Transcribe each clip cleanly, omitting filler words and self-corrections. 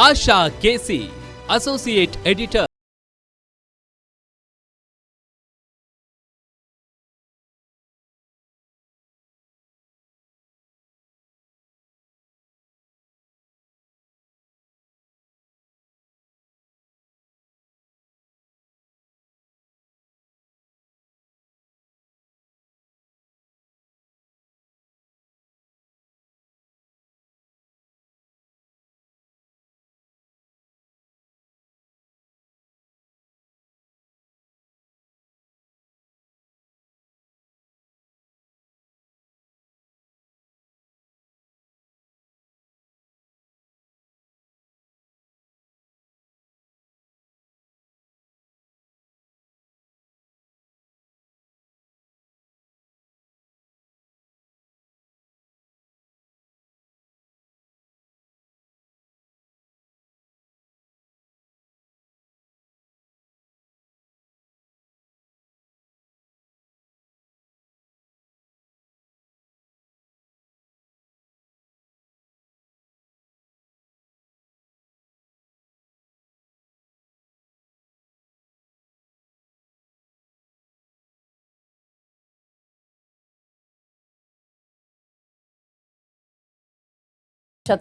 ಆಶಾ KC, associate editor.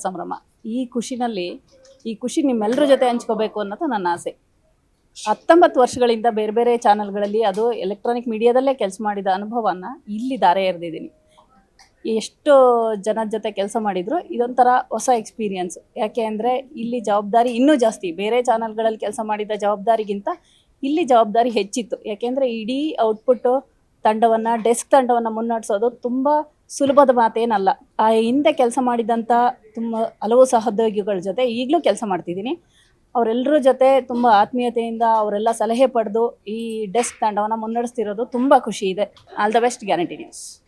ಸಂಭ್ರಮ. ಈ ಖುಷಿ ನಿಮ್ಮೆಲ್ಲರ ಜೊತೆ ಹಂಚ್ಕೋಬೇಕು ಅನ್ನೋದು ನನ್ನ ಆಸೆ. 19 ವರ್ಷಗಳಿಂದ ಬೇರೆ ಬೇರೆ ಚಾನಲ್ಗಳಲ್ಲಿ, ಅದು ಎಲೆಕ್ಟ್ರಾನಿಕ್ ಮೀಡಿಯಾದಲ್ಲೇ ಕೆಲಸ ಮಾಡಿದ ಅನುಭವನ ಇಲ್ಲಿ ಧಾರೆ ಎರೆದಿದ್ದೀನಿ. ಎಷ್ಟು ಜನದ ಜೊತೆ ಕೆಲಸ ಮಾಡಿದ್ರು ಇದೊಂಥರ ಹೊಸ ಎಕ್ಸ್ಪೀರಿಯನ್ಸ್. ಯಾಕೆ ಅಂದರೆ ಇಲ್ಲಿ ಜವಾಬ್ದಾರಿ ಇನ್ನೂ ಜಾಸ್ತಿ. ಬೇರೆ ಚಾನಲ್ಗಳಲ್ಲಿ ಕೆಲಸ ಮಾಡಿದ ಜವಾಬ್ದಾರಿಗಿಂತ ಇಲ್ಲಿ ಜವಾಬ್ದಾರಿ ಹೆಚ್ಚಿತ್ತು. ಯಾಕೆಂದರೆ ಇಡೀ ಔಟ್ಪುಟ್ಟು ತಂಡವನ್ನು, ಡೆಸ್ಕ್ ತಂಡವನ್ನು ಮುನ್ನಡೆಸೋದು ತುಂಬ ಸುಲಭದ ಮಾತೇನಲ್ಲ. ಆ ಹಿಂದೆ ಕೆಲಸ ಮಾಡಿದಂಥ ತುಂಬ ಹಲವು ಸಹೋದ್ಯೋಗಿಗಳ ಜೊತೆ ಈಗಲೂ ಕೆಲಸ ಮಾಡ್ತಿದ್ದೀನಿ. ಅವರೆಲ್ಲರ ಜೊತೆ ತುಂಬ ಆತ್ಮೀಯತೆಯಿಂದ ಅವರೆಲ್ಲ ಸಲಹೆ ಪಡೆದು ಈ ಡೆಸ್ಕ್ ತಂಡವನ್ನು ಮುನ್ನಡೆಸ್ತಿರೋದು ತುಂಬ ಖುಷಿ ಇದೆ. All the best, guarantee news.